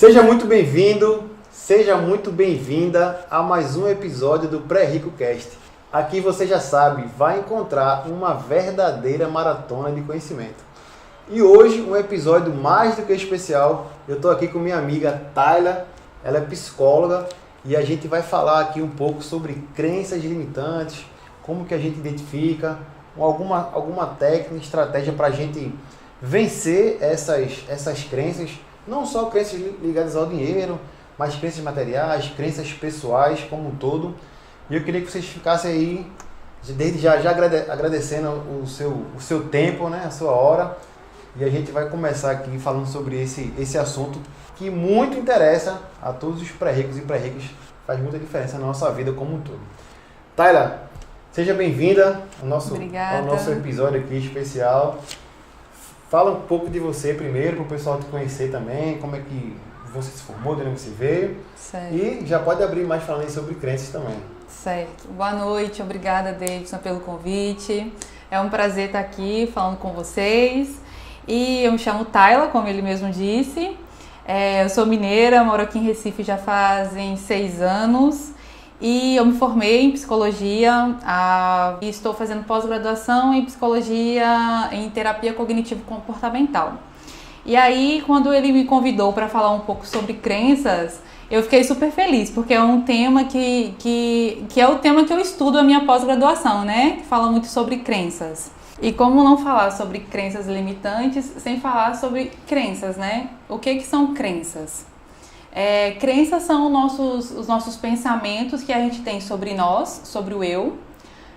Seja muito bem-vindo, seja muito bem-vinda a mais um episódio do Pré-Rico Cast. Aqui você já sabe, vai encontrar uma verdadeira maratona de conhecimento. E hoje, um episódio mais do que especial, eu estou aqui com minha amiga Tayla, ela é psicóloga e a gente vai falar aqui um pouco sobre crenças limitantes, como que a gente identifica, alguma técnica, estratégia para a gente vencer essas crenças, não só crenças ligadas ao dinheiro, mas crenças materiais, crenças pessoais como um todo. E eu queria que vocês ficassem aí, desde já agradecendo o seu tempo, né, a sua hora. E a gente vai começar aqui falando sobre esse assunto que muito interessa a todos os pré-ricos e pré-ricas, faz muita diferença na nossa vida como um todo. Tayla, seja bem-vinda ao nosso episódio aqui especial. Fala um pouco de você primeiro, para o pessoal te conhecer também, como é que você se formou, de onde você veio. Certo. E já pode abrir mais falando aí sobre crenças também. Certo. Boa noite, obrigada, Davidson, pelo convite. É um prazer estar aqui falando com vocês. E eu me chamo Tayla, como ele mesmo disse. Eu sou mineira, moro aqui em Recife já fazem 6 anos. E eu me formei em psicologia e estou fazendo pós-graduação em psicologia em terapia cognitivo-comportamental. E aí, quando ele me convidou para falar um pouco sobre crenças, eu fiquei super feliz, porque é um tema que é o tema que eu estudo a minha pós-graduação, né? Que fala muito sobre crenças. E como não falar sobre crenças limitantes sem falar sobre crenças, né? O que são crenças? Crenças são os nossos pensamentos que a gente tem sobre nós, sobre o eu,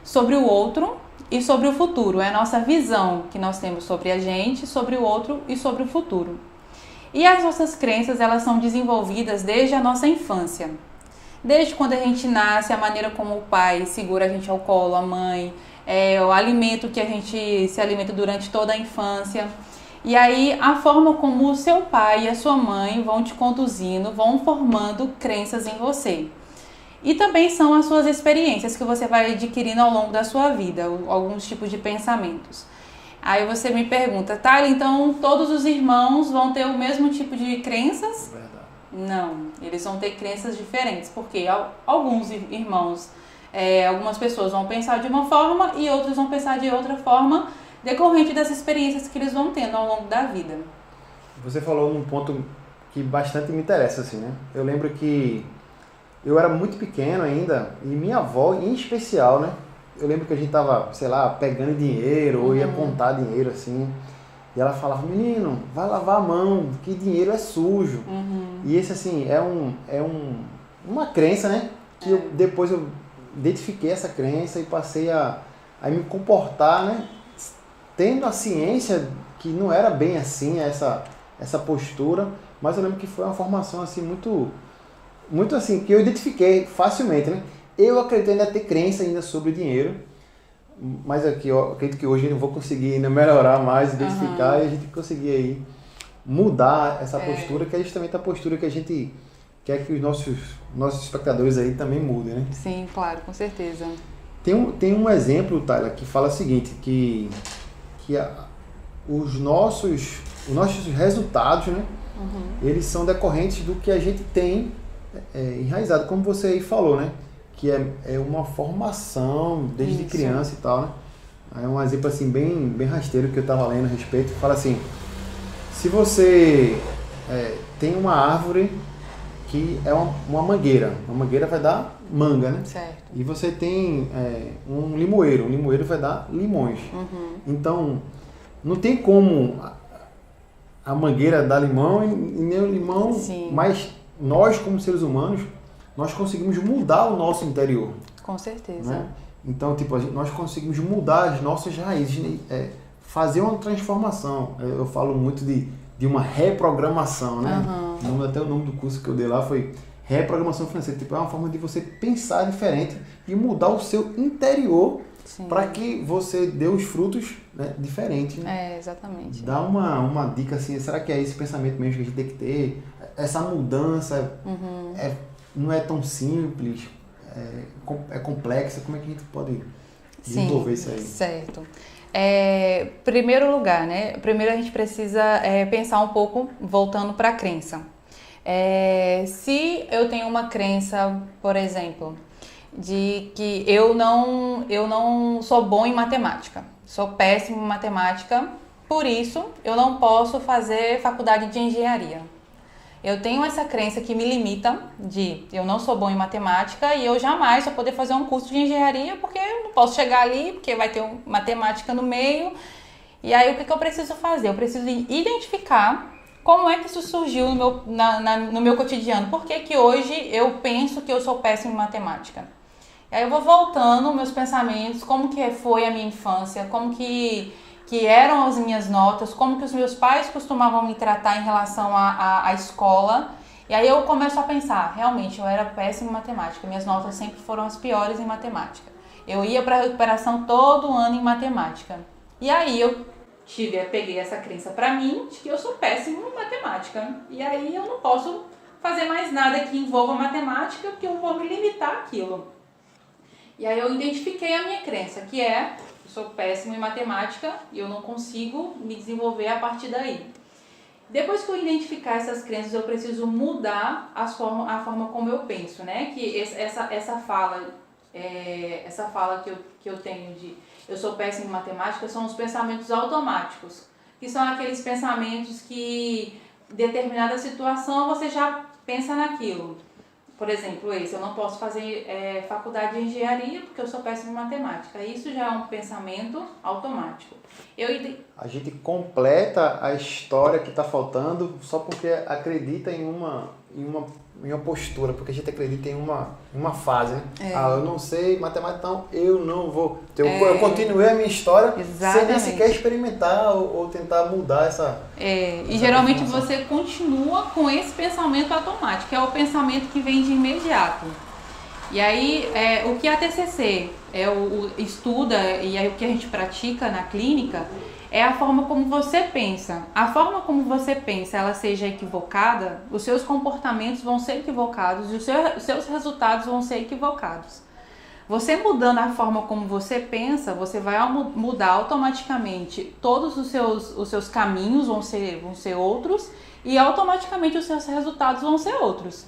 sobre o outro e sobre o futuro. É a nossa visão que nós temos sobre a gente, sobre o outro e sobre o futuro. E as nossas crenças, elas são desenvolvidas desde a nossa infância. Desde quando a gente nasce, a maneira como o pai segura a gente ao colo, a mãe, o alimento que a gente se alimenta durante toda a infância. E aí, a forma como o seu pai e a sua mãe vão te conduzindo, vão formando crenças em você. E também são as suas experiências que você vai adquirindo ao longo da sua vida, alguns tipos de pensamentos. Aí você me pergunta, Tayla, então todos os irmãos vão ter o mesmo tipo de crenças? Verdade. Não, eles vão ter crenças diferentes, porque alguns irmãos, algumas pessoas vão pensar de uma forma e outros vão pensar de outra forma, decorrente das experiências que eles vão tendo ao longo da vida. Você falou num ponto que bastante me interessa, assim, né? Eu lembro que eu era muito pequeno ainda e minha avó, em especial, né? Eu lembro que a gente tava, sei lá, pegando dinheiro ou ia contar dinheiro, assim. E ela falava, menino, vai lavar a mão, que dinheiro é sujo. E esse, assim, uma crença, né? Que depois eu identifiquei essa crença e passei a me comportar, né? Tendo a ciência que não era bem assim essa postura, mas eu lembro que foi uma formação assim muito assim, que eu identifiquei facilmente, né? Eu acredito ainda ter crença ainda sobre o dinheiro, mas aqui eu acredito que hoje eu não vou conseguir ainda melhorar mais, identificar e a gente conseguir aí mudar essa postura, que é justamente a postura que a gente quer que os nossos espectadores aí também mudem, né? Sim, claro, com certeza. Tem um exemplo, Tayla, que fala o seguinte, que os nossos resultados, né, eles são decorrentes do que a gente tem enraizado, como você aí falou, né, que é uma formação desde criança e tal, né. É um exemplo assim bem rasteiro que eu estava lendo a respeito, que fala assim, se você tem uma árvore que é uma mangueira vai dar manga, né? Certo. E você tem um limoeiro vai dar limões. Então, não tem como a mangueira dar limão e nem o limão, mas nós como seres humanos, nós conseguimos mudar o nosso interior. Com certeza. Né? Então, tipo, nós conseguimos mudar as nossas raízes, fazer uma transformação. Eu falo muito de uma reprogramação, né? Até o nome do curso que eu dei lá foi reprogramação financeira. Tipo, é uma forma de você pensar diferente e mudar o seu interior para que você dê os frutos, né, diferentes. Né? Exatamente. Dá uma dica assim, será que é esse pensamento mesmo que a gente tem que ter? Essa mudança não é tão simples, é complexa, como é que a gente pode desenvolver isso aí? Certo. Primeiro lugar, né? Primeiro a gente precisa pensar um pouco voltando para a crença. Se eu tenho uma crença, por exemplo, de que eu não sou bom em matemática, sou péssimo em matemática, por isso eu não posso fazer faculdade de engenharia. Eu tenho essa crença que me limita de eu não sou bom em matemática e eu jamais vou poder fazer um curso de engenharia porque eu não posso chegar ali, porque vai ter matemática no meio. E aí o que eu preciso fazer? Eu preciso identificar como é que isso surgiu no meu cotidiano. Por que que hoje eu penso que eu sou péssimo em matemática? E aí eu vou voltando meus pensamentos, como que foi a minha infância, como que eram as minhas notas, como que os meus pais costumavam me tratar em relação à escola. E aí eu começo a pensar, realmente, eu era péssima em matemática, minhas notas sempre foram as piores em matemática. Eu ia para a recuperação todo ano em matemática. E aí eu peguei essa crença para mim de que eu sou péssimo em matemática. E aí eu não posso fazer mais nada que envolva matemática, porque eu vou me limitar àquilo. E aí eu identifiquei a minha crença, que é eu sou péssimo em matemática e eu não consigo me desenvolver a partir daí. Depois que eu identificar essas crenças, eu preciso mudar a forma como eu penso, né? Que essa fala que eu tenho de eu sou péssimo em matemática são os pensamentos automáticos, que são aqueles pensamentos que em determinada situação você já pensa naquilo. Por exemplo, eu não posso fazer faculdade de engenharia porque eu sou péssimo em matemática. Isso já é um pensamento automático. A gente completa a história que está faltando só porque acredita em uma postura, porque a gente acredita em uma fase, né? Eu não sei matemática, então eu não vou. Eu continuei a minha história. Exatamente. Sem nem sequer experimentar ou tentar mudar essa... E geralmente você continua com esse pensamento automático, que é o pensamento que vem de imediato. E aí, o que a TCC estuda e aí o que a gente pratica na clínica é a forma como você pensa. A forma como você pensa, ela seja equivocada, os seus comportamentos vão ser equivocados e os seus resultados vão ser equivocados. Você mudando a forma como você pensa, você vai mudar automaticamente todos os seus caminhos vão ser outros e automaticamente os seus resultados vão ser outros.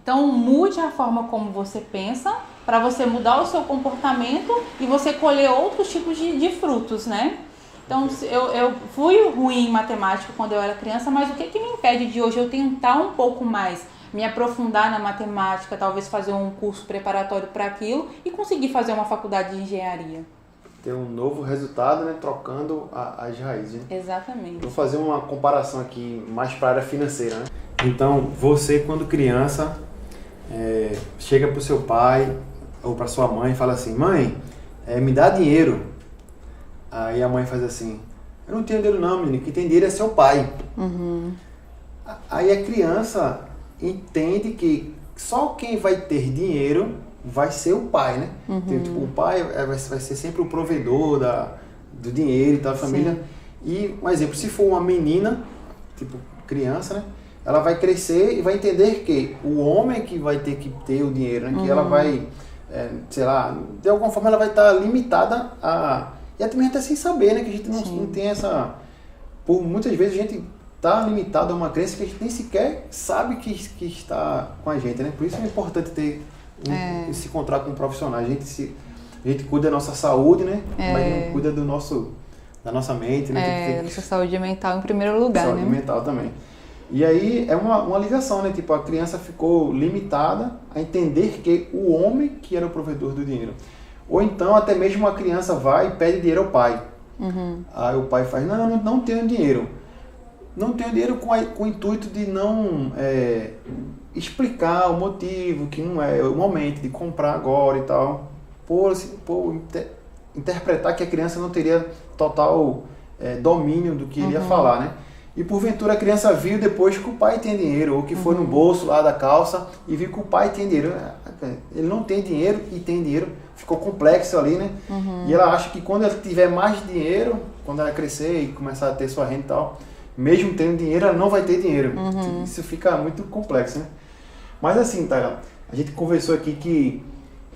Então, mude a forma como você pensa para você mudar o seu comportamento e você colher outros tipos de frutos, né? Então, eu fui ruim em matemática quando eu era criança, mas o que me impede de hoje eu tentar um pouco mais, me aprofundar na matemática, talvez fazer um curso preparatório para aquilo e conseguir fazer uma faculdade de engenharia? Ter um novo resultado, né? Trocando as raízes. Né? Exatamente. Vou fazer uma comparação aqui mais para a área financeira. Né? Então, você quando criança... chega pro seu pai ou pra sua mãe e fala assim: mãe, me dá dinheiro. Aí a mãe faz assim: eu não tenho dinheiro não, menino, quem tem dinheiro é seu pai. Uhum. Aí a criança entende que só quem vai ter dinheiro vai ser o pai, né? Uhum. Então, tipo, o pai vai ser sempre o provedor do dinheiro e tal, da família. Sim. E, um exemplo, se for uma menina, tipo criança, né? Ela vai crescer e vai entender que o homem que vai ter que ter o dinheiro, né? Que ela vai, sei lá, de alguma forma ela vai estar limitada a... E também até sem saber, né? Que a gente não tem essa... Por muitas vezes a gente está limitado a uma crença que a gente nem sequer sabe que está com a gente, né? Por isso é importante ter se encontrar com um profissional. A gente cuida da nossa saúde, né? Mas não cuida da nossa mente, né? Nossa saúde mental em primeiro lugar, saúde mental também. E aí é uma ligação, né? Tipo, a criança ficou limitada a entender que o homem que era o provedor do dinheiro. Ou então até mesmo a criança vai e pede dinheiro ao pai. Uhum. Aí o pai faz: não tenho dinheiro. Não tenho dinheiro com o intuito de não explicar o motivo, que não é o momento de comprar agora e tal. Por interpretar que a criança não teria total domínio do que ele ia falar, né? E porventura a criança viu depois que o pai tem dinheiro, ou que foi no bolso lá da calça e viu que o pai tem dinheiro. Ele não tem dinheiro e tem dinheiro, ficou complexo ali, né? E ela acha que quando ela tiver mais dinheiro, quando ela crescer e começar a ter sua renda e tal, mesmo tendo dinheiro, ela não vai ter dinheiro. Isso fica muito complexo, né? Mas assim, tá, a gente conversou aqui que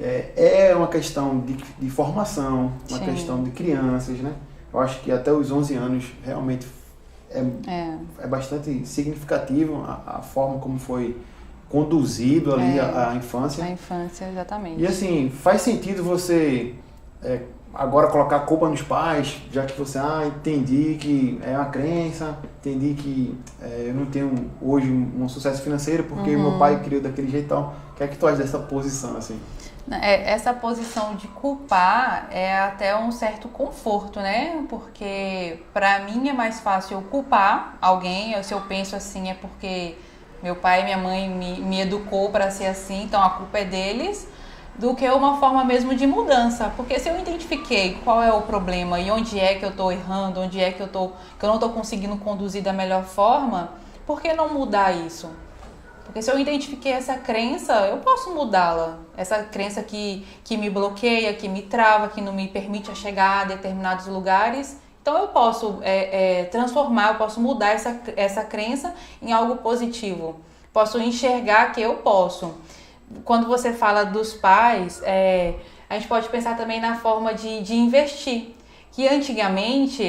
é uma questão de formação, uma questão de crianças, né? Eu acho que até os 11 anos realmente é bastante significativo a forma como foi conduzido ali a infância. A infância, exatamente. E assim, faz sentido você agora colocar a culpa nos pais, já que você, entendi que é uma crença, entendi que eu não tenho hoje um sucesso financeiro porque meu pai criou daquele jeito e tal. O que é que tu acha dessa posição, assim? Essa posição de culpar é até um certo conforto, né? Porque pra mim é mais fácil eu culpar alguém, se eu penso assim é porque meu pai e minha mãe me educou para ser assim, então a culpa é deles, do que uma forma mesmo de mudança. Porque se eu identifiquei qual é o problema e onde é que eu estou errando, onde é que eu não estou conseguindo conduzir da melhor forma, por que não mudar isso? Porque se eu identifiquei essa crença, eu posso mudá-la. Essa crença que me bloqueia, que me trava, que não me permite chegar a determinados lugares. Então eu posso transformar, eu posso mudar essa crença em algo positivo. Posso enxergar que eu posso. Quando você fala dos pais, a gente pode pensar também na forma de investir. Que antigamente,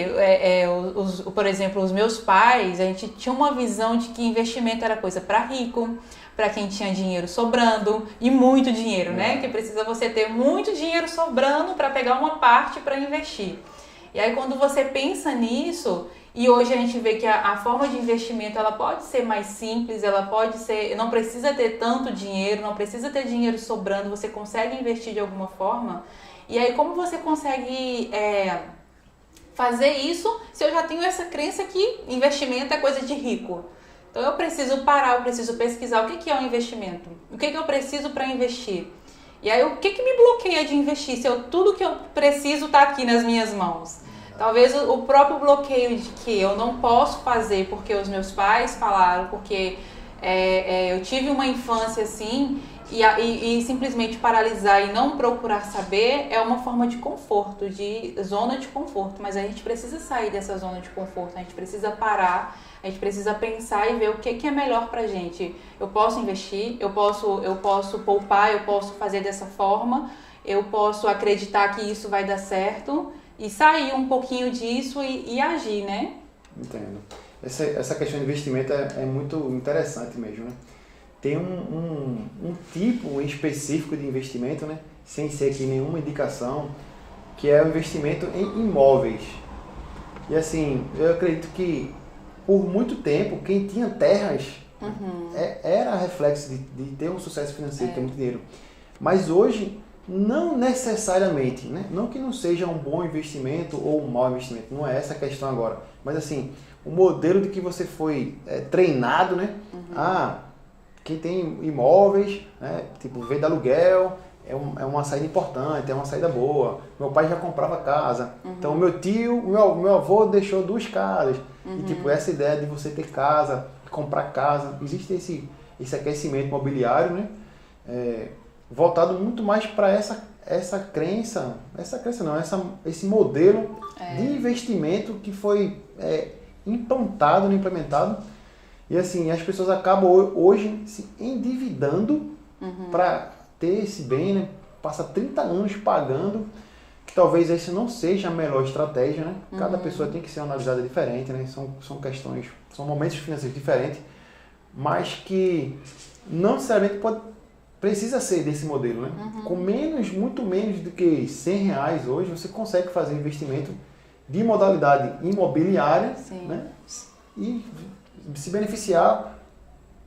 por exemplo, os meus pais, a gente tinha uma visão de que investimento era coisa para rico, para quem tinha dinheiro sobrando, e muito dinheiro, né? Que precisa você ter muito dinheiro sobrando para pegar uma parte para investir. E aí quando você pensa nisso, e hoje a gente vê que a forma de investimento ela pode ser mais simples, ela pode ser, não precisa ter tanto dinheiro, não precisa ter dinheiro sobrando, você consegue investir de alguma forma. E aí como você consegue fazer isso se eu já tenho essa crença que investimento é coisa de rico? Então eu preciso parar, eu preciso pesquisar o que é um investimento, o que eu preciso para investir. E aí o que me bloqueia de investir se tudo que eu preciso está aqui nas minhas mãos? Talvez o próprio bloqueio de que eu não posso fazer porque os meus pais falaram, porque eu tive uma infância assim, e simplesmente paralisar e não procurar saber é uma forma de conforto, de zona de conforto. Mas a gente precisa sair dessa zona de conforto, a gente precisa parar, a gente precisa pensar e ver o que é melhor pra gente. Eu posso investir, eu posso poupar, eu posso fazer dessa forma, eu posso acreditar que isso vai dar certo e sair um pouquinho disso e agir, né? Entendo. Essa questão de investimento é muito interessante mesmo, né? Tem um tipo específico de investimento, né? Sem ser aqui nenhuma indicação, que é o investimento em imóveis. E assim, eu acredito que por muito tempo, quem tinha terras era reflexo de ter um sucesso financeiro, ter muito dinheiro. Mas hoje, não necessariamente, né? Não que não seja um bom investimento ou um mau investimento, não é essa a questão agora. Mas assim, o modelo de que você foi treinado, né? Quem tem imóveis, né? Tipo, vende aluguel, é uma saída importante, é uma saída boa. Meu pai já comprava casa. Então, meu avô deixou 2 casas. E tipo, essa ideia de você ter casa, comprar casa, existe esse aquecimento imobiliário, né? Voltado muito mais para esse modelo de investimento que foi implementado. E assim, as pessoas acabam hoje se endividando para ter esse bem, né? Passa 30 anos pagando, que talvez esse não seja a melhor estratégia, né? Cada pessoa tem que ser analisada diferente, né? São questões, são momentos financeiros diferentes, mas que não necessariamente precisa ser desse modelo, né? Com muito menos do que R$100 hoje, você consegue fazer investimento de modalidade imobiliária, né? E se beneficiar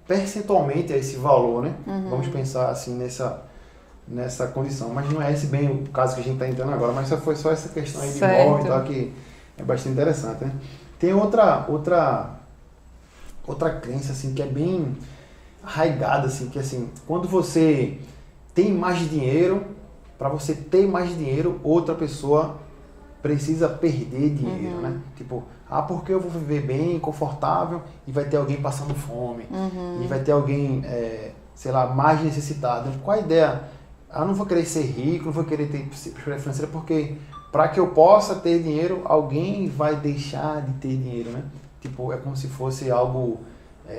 percentualmente a esse valor, né? Vamos pensar assim nessa condição. Mas não é esse bem o caso que a gente está entrando agora, mas foi só essa questão aí de imóvel e tal, que é bastante interessante, né? Tem outra crença assim, que é bem arraigada, assim, que assim, quando você tem mais dinheiro, para você ter mais dinheiro, outra pessoa precisa perder dinheiro, né? Tipo, porque eu vou viver bem, confortável, e vai ter alguém passando fome, e vai ter alguém, sei lá, mais necessitado. Qual a ideia? Eu não vou querer ser rico, não vou querer ter prosperidade financeira, porque para que eu possa ter dinheiro, alguém vai deixar de ter dinheiro, né? Tipo, é como se fosse algo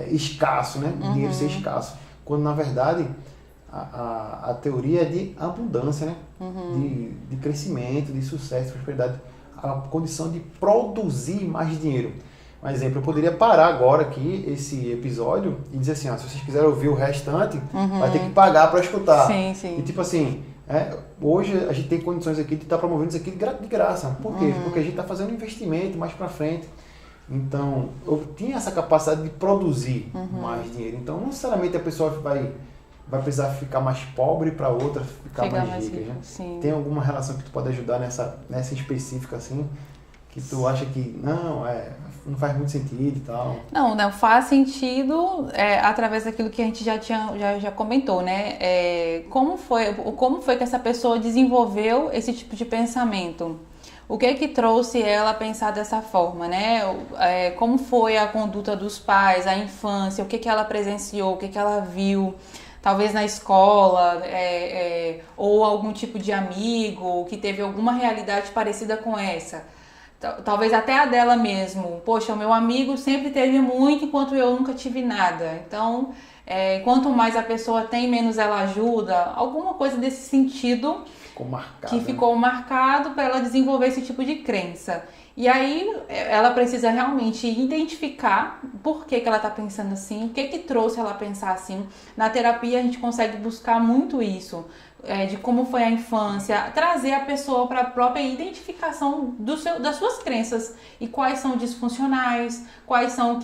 escasso, né? O dinheiro ser escasso. Quando, na verdade, a teoria é de abundância, né? De crescimento, de sucesso, de prosperidade. A condição de produzir mais dinheiro. Um exemplo, eu poderia parar agora aqui esse episódio e dizer assim, ó, se vocês quiserem ouvir o restante, vai ter que pagar para escutar. Sim, sim. E tipo assim, hoje a gente tem condições aqui de estar promovendo isso aqui de graça. Por quê? Porque a gente está fazendo um investimento mais para frente. Então, eu tinha essa capacidade de produzir mais dinheiro. Então, não necessariamente a pessoa vai precisar ficar mais pobre para outra ficar mais rica. Né? Tem alguma relação que tu pode ajudar nessa específica, assim, que tu acha que não faz muito sentido e tal? Não faz sentido através daquilo que a gente já comentou, né? Como foi que essa pessoa desenvolveu esse tipo de pensamento? O que trouxe ela a pensar dessa forma, né? Como foi a conduta dos pais, a infância, o que ela presenciou, o que ela viu, talvez na escola, ou algum tipo de amigo que teve alguma realidade parecida com essa. Talvez até a dela mesmo. Poxa, o meu amigo sempre teve muito enquanto eu nunca tive nada. Então, quanto mais a pessoa tem, menos ela ajuda. Alguma coisa desse sentido ficou marcado para ela desenvolver esse tipo de crença. E aí, ela precisa realmente identificar por que ela está pensando assim, o que trouxe ela a pensar assim. Na terapia, a gente consegue buscar muito isso. De como foi a infância, trazer a pessoa para a própria identificação das suas crenças e quais são disfuncionais, quais são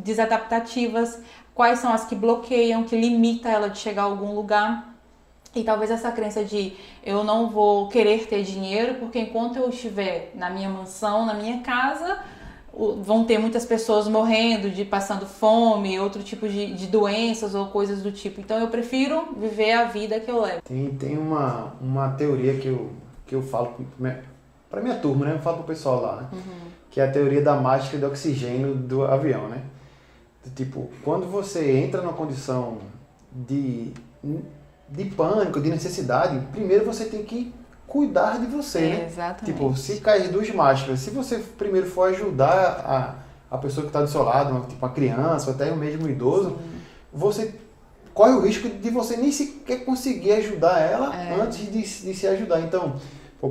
desadaptativas, quais são as que bloqueiam, que limitam ela de chegar a algum lugar. E talvez essa crença de eu não vou querer ter dinheiro porque enquanto eu estiver na minha mansão, na minha casa, vão ter muitas pessoas morrendo, passando fome, outro tipo de doenças ou coisas do tipo. Então eu prefiro viver a vida que eu levo. Tem uma teoria que eu falo para minha turma, né? Eu falo pro pessoal lá, né? Que é a teoria da máscara de oxigênio do avião, né? Tipo, quando você entra numa condição de pânico, de necessidade, primeiro você tem que cuidar de você, né? Exatamente. Tipo, se cair duas máscaras, se você primeiro for ajudar a pessoa que está do seu lado, tipo a criança, ou até o mesmo idoso, você corre o risco de você nem sequer conseguir ajudar ela antes de se ajudar. Então,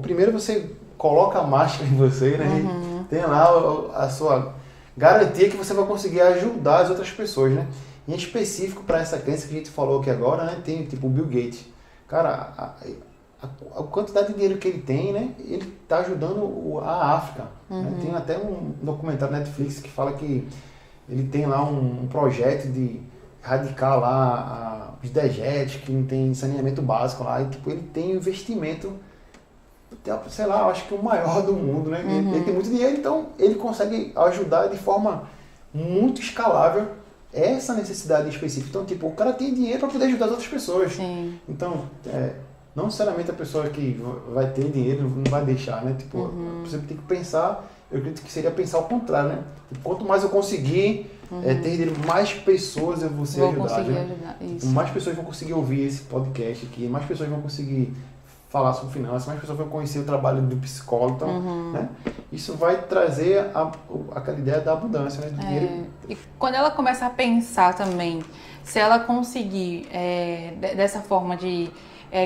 primeiro você coloca a máscara em você, né? Tem lá a sua garantia que você vai conseguir ajudar as outras pessoas, né? Em específico para essa crença que a gente falou aqui agora, né? Tem tipo o Bill Gates. Cara, a quantidade de dinheiro que ele tem, né? Ele está ajudando a África. Né? Tem até um documentário na Netflix que fala que ele tem lá um projeto de erradicar lá os dejetos, que não tem saneamento básico lá. E tipo, ele tem investimento, sei lá, eu acho que o maior do mundo, né? Ele tem muito dinheiro, então ele consegue ajudar de forma muito escalável essa necessidade específica. Então, tipo, o cara tem dinheiro para poder ajudar as outras pessoas. Sim. Então, não necessariamente a pessoa que vai ter dinheiro não vai deixar, né? Tipo, você tem que pensar, eu acredito que seria pensar ao contrário, né? Tipo, quanto mais eu conseguir ter dinheiro, mais pessoas eu vou ser ajudar. Isso. Tipo, mais pessoas vão conseguir ouvir esse podcast aqui, mais pessoas vão conseguir falar sobre finanças, mais pessoas vão conhecer o trabalho do psicólogo. Então, né? Isso vai trazer aquela ideia da abundância, né? Do dinheiro. E quando ela começa a pensar também, se ela conseguir dessa forma de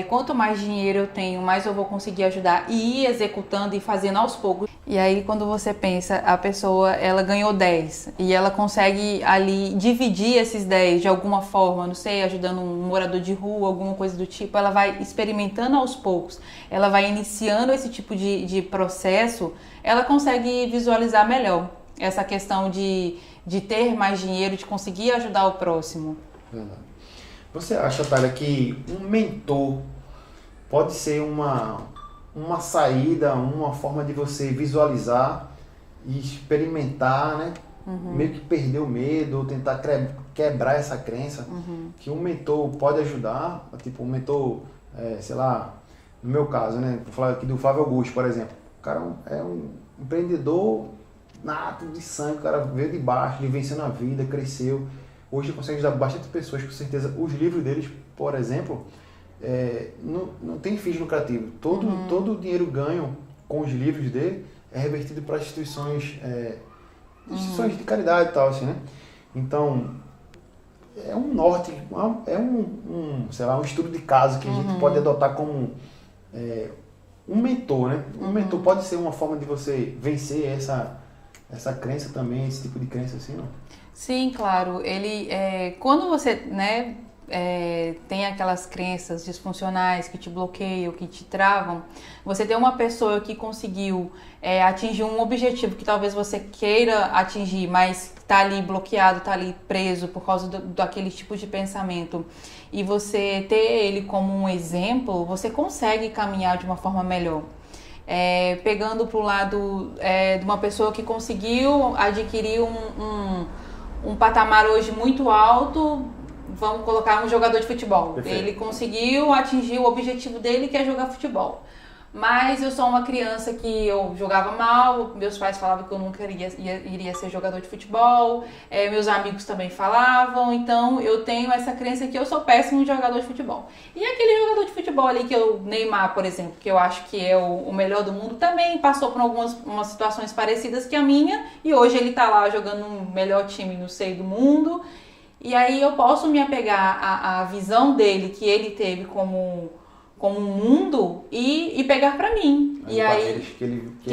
quanto mais dinheiro eu tenho, mais eu vou conseguir ajudar e ir executando e fazendo aos poucos. E aí quando você pensa, a pessoa ela ganhou 10 e ela consegue ali dividir esses 10 de alguma forma, não sei, ajudando um morador de rua, alguma coisa do tipo, ela vai experimentando aos poucos, ela vai iniciando esse tipo de processo, ela consegue visualizar melhor essa questão de ter mais dinheiro, de conseguir ajudar o próximo. Verdade. Você acha, Thalia, que um mentor pode ser uma saída, uma forma de você visualizar e experimentar, né? Meio que perder o medo, ou tentar quebrar essa crença, que um mentor pode ajudar, tipo um mentor, sei lá, no meu caso, né? Vou falar aqui do Flávio Augusto, por exemplo. O cara é um empreendedor nato de sangue, o cara veio de baixo, ele venceu na vida, cresceu. Hoje ele consegue ajudar bastante pessoas, com certeza. Os livros deles, por exemplo, não tem fins lucrativos. Todo o dinheiro ganho com os livros dele é revertido para instituições de caridade e tal, assim, né? Então, é um norte, sei lá, um estudo de caso que a gente pode adotar como um mentor, né? Um mentor pode ser uma forma de você vencer essa crença também, esse tipo de crença assim, não? Sim, claro. Quando você, né, tem aquelas crenças disfuncionais que te bloqueiam, que te travam, você tem uma pessoa que conseguiu atingir um objetivo que talvez você queira atingir, mas está ali bloqueado, está ali preso por causa daquele tipo de pensamento, e você ter ele como um exemplo, você consegue caminhar de uma forma melhor. Pegando para o lado de uma pessoa que conseguiu adquirir um patamar hoje muito alto, vamos colocar um jogador de futebol. Perfeito. Ele conseguiu atingir o objetivo dele, que é jogar futebol. Mas eu sou uma criança que eu jogava mal, meus pais falavam que eu nunca iria ser jogador de futebol, meus amigos também falavam, então eu tenho essa crença que eu sou péssimo jogador de futebol. E aquele jogador de futebol ali Neymar, por exemplo, que eu acho que é o melhor do mundo, também passou por umas situações parecidas que a minha, e hoje ele tá lá jogando no melhor time no seio do mundo, e aí eu posso me apegar à visão dele, que ele teve como um mundo, e pegar pra mim. As e aí que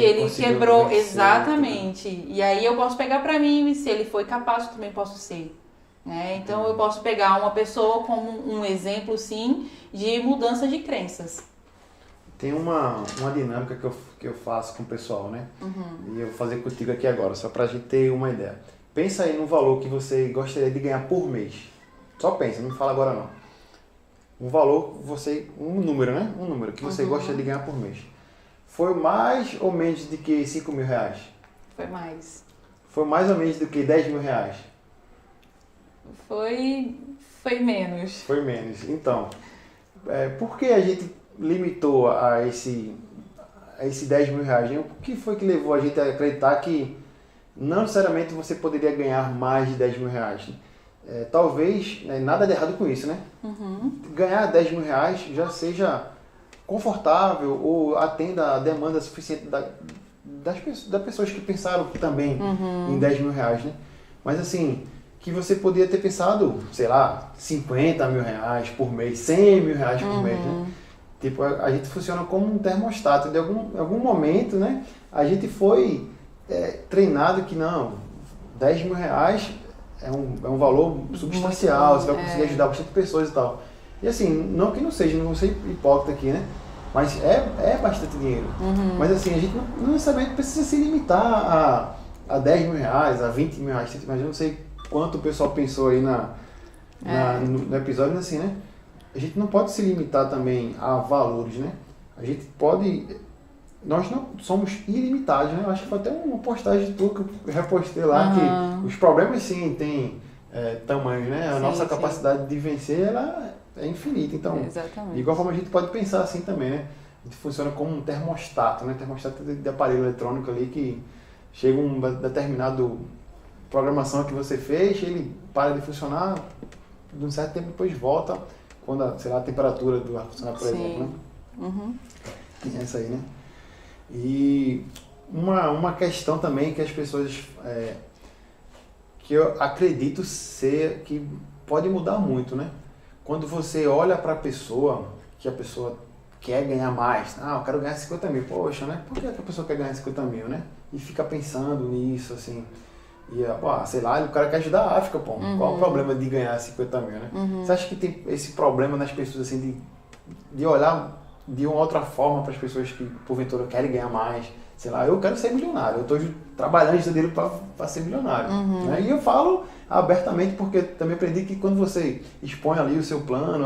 ele quebrou, vencer, exatamente. E aí eu posso pegar pra mim, e se ele foi capaz, eu também posso ser. Né? Então eu posso pegar uma pessoa como um exemplo, sim, de mudança de crenças. Tem uma dinâmica que eu faço com o pessoal, né? E eu vou fazer contigo aqui agora, só pra gente ter uma ideia. Pensa aí no valor que você gostaria de ganhar por mês. Só pensa, não fala agora não. Um valor, um número, né? Um número que você gostaria de ganhar por mês. Foi mais ou menos do que 5 mil reais? Foi mais. Foi mais ou menos do que 10 mil reais? Foi menos. Foi menos. Então, por que a gente limitou a esse 10 mil reais? O que foi que levou a gente a acreditar que não necessariamente você poderia ganhar mais de 10 mil reais? Talvez, nada de errado com isso, né? Ganhar 10 mil reais já seja confortável ou atenda a demanda suficiente das pessoas que pensaram também em 10 mil reais, né? Mas assim, que você poderia ter pensado, sei lá, 50 mil reais por mês, 100 mil reais por mês, né? Tipo, a gente funciona como um termostato. De algum momento, né? A gente foi treinado que não, 10 mil reais é um valor substancial, você vai conseguir ajudar bastante pessoas e tal. E assim, não que não seja, não vou ser hipócrita aqui, né? Mas é bastante dinheiro. Mas assim, a gente não necessariamente precisa se limitar a 10 mil reais, a 20 mil reais. Mas eu não sei quanto o pessoal pensou aí no episódio, assim, né? A gente não pode se limitar também a valores, né? A gente pode... Nós não somos ilimitados, né? Eu acho que foi até uma postagem tua que eu repostei lá, que os problemas sim têm tamanhos, né? A nossa capacidade de vencer, ela é infinita. Então, exatamente. De igual forma a gente pode pensar assim também, né? A gente funciona como um termostato, né? Termostato de aparelho eletrônico ali que chega um determinado programação que você fez, ele para de funcionar, de um certo tempo depois volta, quando sei lá, a temperatura do ar-condicionado, por exemplo, né? Tem essa aí, né? E uma questão também que as pessoas, que eu acredito ser, que pode mudar muito, né? Quando você olha para a pessoa, que a pessoa quer ganhar mais, eu quero ganhar 50 mil, poxa, né? Por que a pessoa quer ganhar 50 mil, né? E fica pensando nisso, assim, e, sei lá, o cara quer ajudar a África, pô, qual o problema de ganhar 50 mil, né? Você acha que tem esse problema nas pessoas, assim, de olhar de uma outra forma para as pessoas que, porventura, querem ganhar mais? Sei lá, eu quero ser milionário, eu estou trabalhando isso dele para ser milionário. Né? E eu falo abertamente porque também aprendi que quando você expõe ali o seu plano,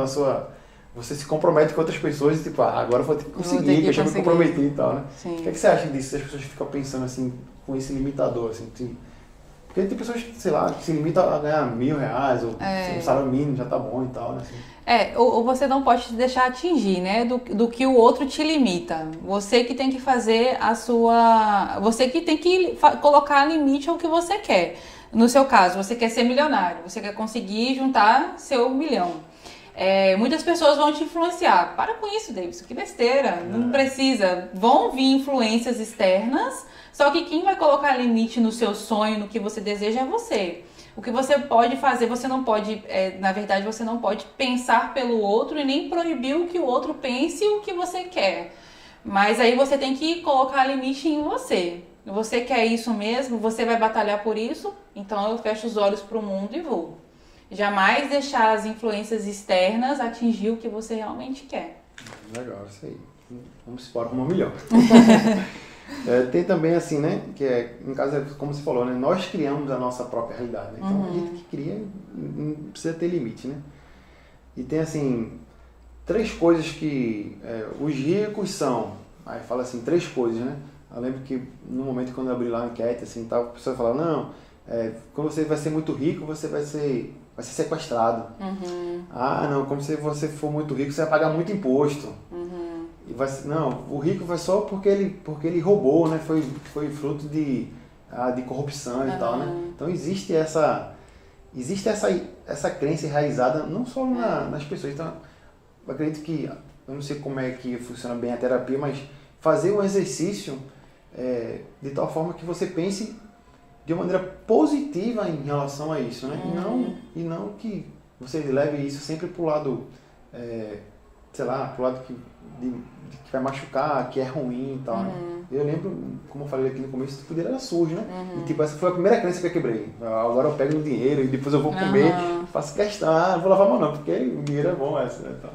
você se compromete com outras pessoas e tipo, agora eu vou ter que conseguir, que eu já me comprometi e tal, né? Sim. O que você acha disso? As pessoas ficam pensando assim, com esse limitador, assim, porque tem pessoas que, sei lá, que se limitam a ganhar R$1.000 ou um salário mínimo já tá bom e tal, né? Assim. Ou você não pode se deixar atingir, né, do que o outro te limita. Você que tem que fazer você que tem que colocar limite ao que você quer. No seu caso, você quer ser milionário, você quer conseguir juntar seu 1 milhão. Muitas pessoas vão te influenciar. Para com isso, Davidson, que besteira. Não precisa. Vão vir influências externas, só que quem vai colocar limite no seu sonho, no que você deseja, é você. O que você pode fazer, você não pode, na verdade, você não pode pensar pelo outro e nem proibir o que o outro pense e o que você quer. Mas aí você tem que colocar limite em você. Você quer isso mesmo? Você vai batalhar por isso? Então eu fecho os olhos para o mundo e vou. Jamais deixar as influências externas atingir o que você realmente quer. Legal, isso aí. Vamos embora com 1 milhão. Tem também assim, né? Que é, no caso, como você falou, né? Nós criamos a nossa própria realidade. Né? Então a gente que cria não precisa ter limite, né? E tem assim, 3 coisas que os ricos são. Aí fala assim, 3 coisas, né? Eu lembro que no momento quando eu abri lá a enquete, assim, tal, a pessoa falava, não, quando você vai ser muito rico, você vai ser sequestrado. Ah, não, como se você for muito rico, você vai pagar muito imposto. E não, o rico vai só porque ele roubou, né? Foi fruto de corrupção e tal, né? Então existe essa crença enraizada não só nas pessoas. Então, eu acredito que, eu não sei como é que funciona bem a terapia, mas fazer um exercício de tal forma que você pense de uma maneira positiva em relação a isso, né? E não que você leve isso sempre pro lado, sei lá, pro lado que vai machucar, que é ruim e tal, né? Eu lembro, como eu falei aqui no começo, o poder era sujo, né? E tipo, essa foi a primeira crença que eu quebrei. Agora eu pego no dinheiro e depois eu vou comer, faço questão, não vou lavar a mão não, porque o dinheiro é bom, né? Tal.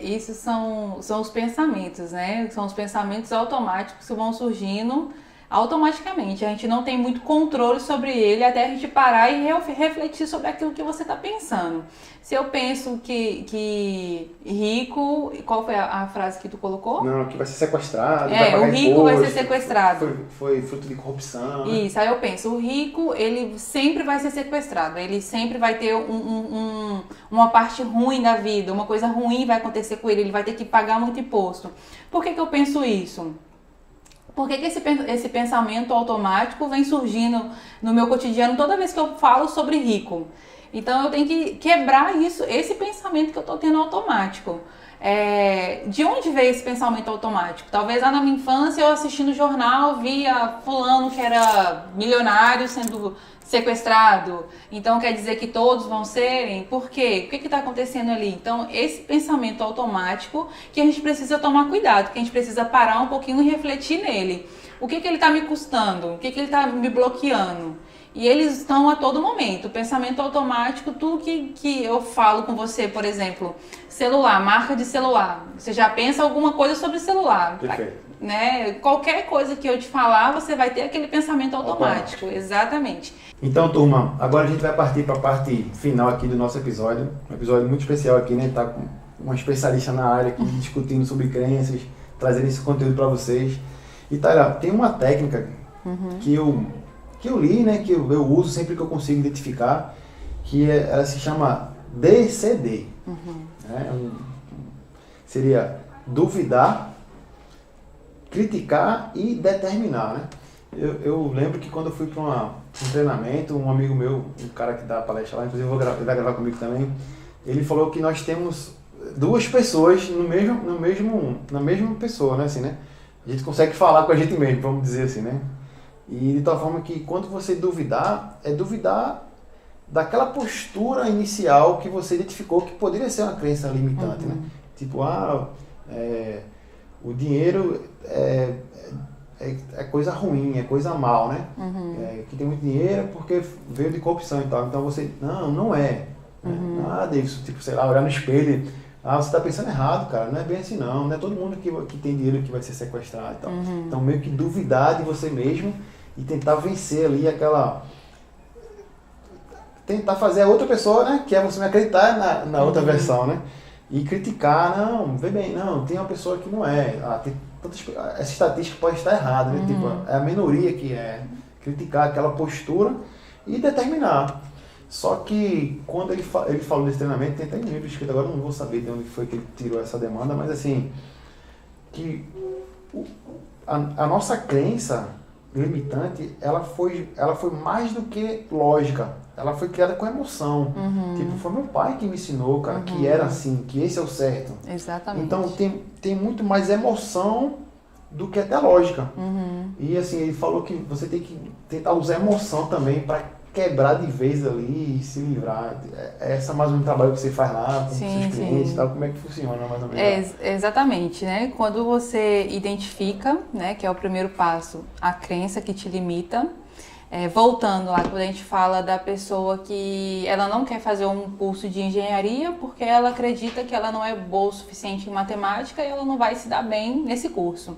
Isso são os pensamentos, né? São os pensamentos automáticos que vão surgindo automaticamente. A gente não tem muito controle sobre ele até a gente parar e refletir sobre aquilo que você está pensando. Se eu penso que rico... Qual foi a frase que tu colocou? Não, que vai ser sequestrado. O rico vai ser sequestrado. Foi fruto de corrupção. Isso, aí eu penso, o rico, ele sempre vai ser sequestrado. Ele sempre vai ter uma parte ruim da vida, uma coisa ruim vai acontecer com ele vai ter que pagar muito imposto. Por que eu penso isso? Por que esse pensamento automático vem surgindo no meu cotidiano toda vez que eu falo sobre rico? Então eu tenho que quebrar esse pensamento que eu estou tendo automático. De onde veio esse pensamento automático? Talvez lá na minha infância eu assistindo o jornal via fulano que era milionário sendo sequestrado. Então quer dizer que todos vão serem? Por quê? O que está acontecendo ali? Então esse pensamento automático que a gente precisa tomar cuidado, que a gente precisa parar um pouquinho e refletir nele. O que ele está me custando? O que ele está me bloqueando? E eles estão a todo momento. O pensamento automático, tudo que eu falo com você, por exemplo, celular, marca de celular. Você já pensa alguma coisa sobre celular. Perfeito. Né? Qualquer coisa que eu te falar, você vai ter aquele pensamento automático. Exatamente. Então, turma, agora a gente vai partir para a parte final aqui do nosso episódio. Um episódio muito especial aqui, né? Tá com uma especialista na área aqui, discutindo sobre crenças, trazendo esse conteúdo para vocês. E Taira, tem uma técnica que eu li, né, que eu uso sempre que eu consigo identificar, que ela se chama DCD. Seria duvidar, criticar e determinar, né? Eu lembro que quando eu fui para um treinamento, um amigo meu, um cara que dá palestra lá, inclusive ele vai gravar comigo também, ele falou que nós temos 2 pessoas na mesma pessoa, né, assim, né? A gente consegue falar com a gente mesmo, vamos dizer assim, né? E de tal forma que quando você duvidar, é duvidar daquela postura inicial que você identificou que poderia ser uma crença limitante, né? Tipo, o dinheiro é coisa ruim, é coisa mal, né? Que tem muito dinheiro porque veio de corrupção e tal. Então você, não é. Davidson, tipo, sei lá, olhar no espelho, você está pensando errado, cara, não é bem assim não é todo mundo que tem dinheiro que vai ser sequestrado e tal. Então meio que duvidar de você mesmo e tentar vencer ali tentar fazer a outra pessoa, né, que é você me acreditar na outra versão, né, e criticar, vê bem, tem uma pessoa que não é, essa estatística pode estar errada, né, tipo, é a minoria que é, criticar aquela postura e determinar. Só que quando ele falou desse treinamento, tem até um livro escrito, agora eu não vou saber de onde foi que ele tirou essa demanda, mas assim, que a nossa crença limitante, ela foi mais do que lógica, ela foi criada com emoção. Tipo, foi meu pai que me ensinou, cara, que era assim, que esse é o certo. Exatamente. Então tem muito mais emoção do que até lógica. E assim, ele falou que você tem que tentar usar emoção também para quebrar de vez ali e se livrar. É essa mais um trabalho que você faz lá com seus clientes e tal, como é que funciona mais ou menos? Exatamente, né? Quando você identifica, né, que é o primeiro passo, a crença que te limita, voltando lá, quando a gente fala da pessoa que ela não quer fazer um curso de engenharia porque ela acredita que ela não é boa o suficiente em matemática e ela não vai se dar bem nesse curso.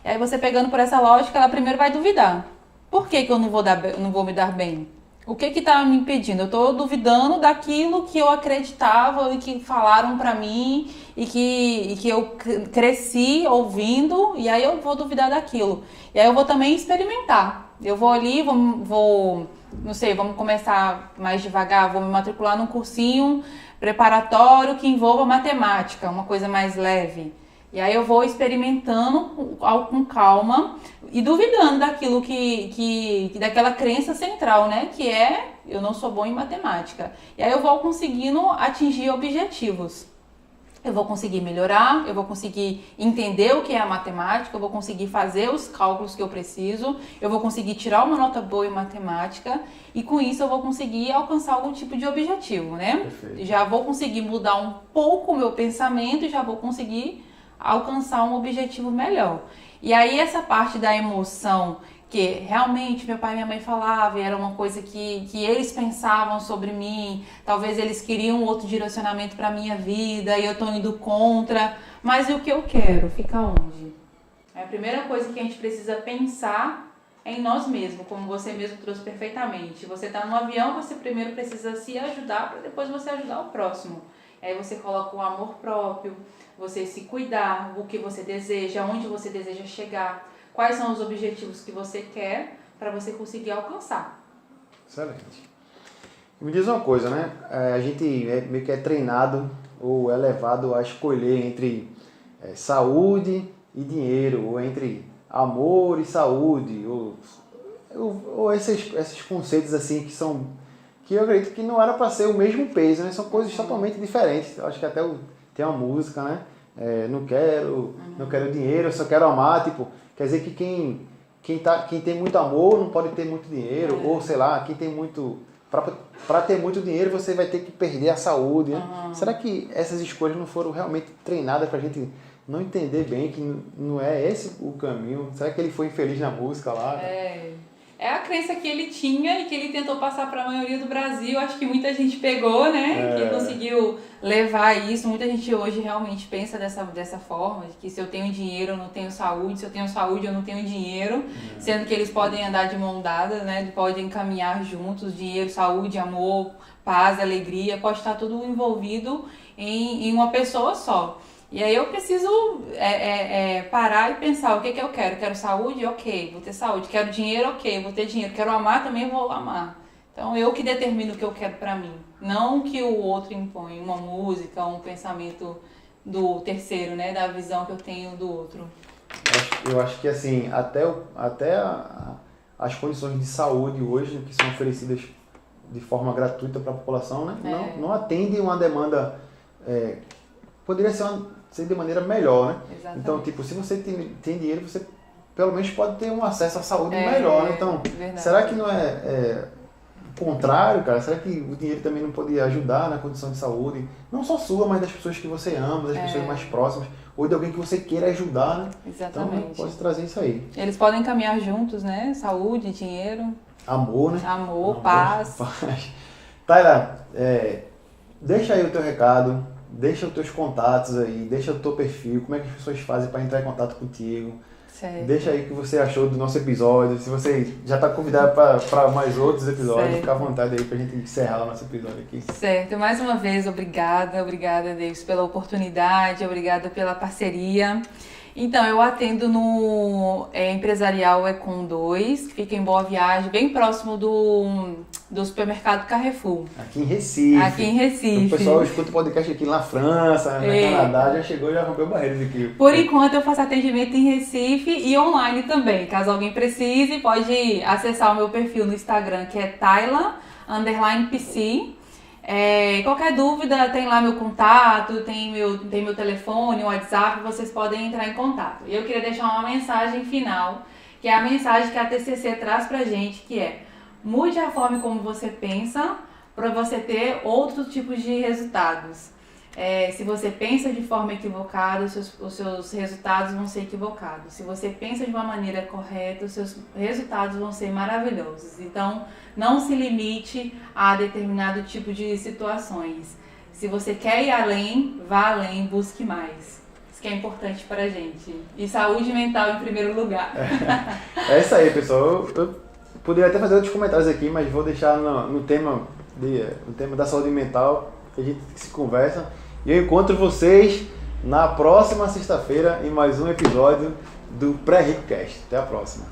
E aí você pegando por essa lógica, ela primeiro vai duvidar. Por que eu não vou me dar bem? O que está me impedindo? Eu estou duvidando daquilo que eu acreditava e que falaram para mim e que eu cresci ouvindo, e aí eu vou duvidar daquilo. E aí eu vou também experimentar. Eu vou ali, não sei, vamos começar mais devagar, vou me matricular num cursinho preparatório que envolva matemática, uma coisa mais leve. E aí eu vou experimentando com calma e duvidando daquilo daquela crença central, né? Que é, eu não sou bom em matemática. E aí eu vou conseguindo atingir objetivos. Eu vou conseguir melhorar, eu vou conseguir entender o que é a matemática, eu vou conseguir fazer os cálculos que eu preciso, eu vou conseguir tirar uma nota boa em matemática e com isso eu vou conseguir alcançar algum tipo de objetivo, né? Perfeito. Já vou conseguir mudar um pouco o meu pensamento e já vou conseguir alcançar um objetivo melhor. E aí essa parte da emoção, que realmente meu pai e minha mãe falavam, e era uma coisa que eles pensavam sobre mim, talvez eles queriam outro direcionamento para a minha vida e eu estou indo contra, mas e o que eu quero? Fica onde? É a primeira coisa que a gente precisa pensar em nós mesmos, como você mesmo trouxe perfeitamente. Você está no avião, você primeiro precisa se ajudar para depois você ajudar o próximo. Aí você coloca o amor próprio, você se cuidar, o que você deseja, onde você deseja chegar, quais são os objetivos que você quer para você conseguir alcançar. Excelente. Me diz uma coisa, né? A gente meio que é treinado ou é levado a escolher entre saúde e dinheiro, ou entre amor e saúde, ou esses conceitos assim que eu acredito que não era para ser o mesmo peso, né? São coisas totalmente diferentes. Eu acho que até tem uma música, né? Não quero dinheiro, eu só quero amar. Tipo, quer dizer que quem tem muito amor não pode ter muito dinheiro, ou sei lá, quem tem muito... Para ter muito dinheiro você vai ter que perder a saúde, né? Será que essas escolhas não foram realmente treinadas para a gente não entender bem que não é esse o caminho? Será que ele foi infeliz na música lá? É a crença que ele tinha e que ele tentou passar para a maioria do Brasil. Acho que muita gente pegou, né? Que conseguiu levar isso. Muita gente hoje realmente pensa dessa forma, de que se eu tenho dinheiro eu não tenho saúde, se eu tenho saúde eu não tenho dinheiro, sendo que eles podem andar de mão dada, né? Podem caminhar juntos, dinheiro, saúde, amor, paz, alegria, pode estar tudo envolvido em uma pessoa só. E aí eu preciso parar e pensar, o que eu quero? Quero saúde? Ok, vou ter saúde. Quero dinheiro? Ok, vou ter dinheiro. Quero amar? Também vou amar. Então eu que determino o que eu quero pra mim. Não que o outro impõe uma música, um pensamento do terceiro, né? Da visão que eu tenho do outro. Eu acho que assim, até as condições de saúde hoje, que são oferecidas de forma gratuita para a população, né? Não atendem uma demanda... poderia ser de maneira melhor, né? Exatamente. Então, tipo, se você tem dinheiro, você pelo menos pode ter um acesso à saúde melhor, né? Então, verdade. Será que não é o contrário, cara? Será que o dinheiro também não pode ajudar na condição de saúde? Não só sua, mas das pessoas que você ama, das pessoas mais próximas, ou de alguém que você queira ajudar, né? Exatamente. Então, pode trazer isso aí. Eles podem caminhar juntos, né? Saúde, dinheiro. Amor, né? Amor, paz. Taila, deixa aí o teu recado. Deixa os teus contatos aí, deixa o teu perfil, como é que as pessoas fazem para entrar em contato contigo. Certo. Deixa aí o que você achou do nosso episódio. Se você já está convidado para mais outros episódios, fica à vontade aí para a gente encerrar o nosso episódio aqui. Certo. Mais uma vez, obrigada, Davis, pela oportunidade, obrigada pela parceria. Então, eu atendo no Empresarial Econ 2, que fica em Boa Viagem, bem próximo do supermercado Carrefour. Aqui em Recife. O pessoal escuta o podcast aqui na França, no Canadá, já chegou e já rompeu barreiras aqui. Por enquanto, eu faço atendimento em Recife e online também. Caso alguém precise, pode acessar o meu perfil no Instagram, que é Taila_PC. Qualquer dúvida, tem lá meu contato, tem meu telefone, o WhatsApp, vocês podem entrar em contato. E eu queria deixar uma mensagem final, que é a mensagem que a TCC traz pra gente, que é: Mude a forma como você pensa para você ter outros tipos de resultados. Se você pensa de forma equivocada, os seus resultados vão ser equivocados. Se você pensa de uma maneira correta, os seus resultados vão ser maravilhosos. Então, não se limite a determinado tipo de situações. Se você quer ir além, vá além, busque mais. Isso que é importante para a gente. E saúde mental em primeiro lugar. É isso aí, pessoal. Eu poderia até fazer outros comentários aqui, mas vou deixar no tema da saúde mental, que a gente se conversa. E eu encontro vocês na próxima sexta-feira em mais um episódio do Pré-Rico Cast. Até a próxima.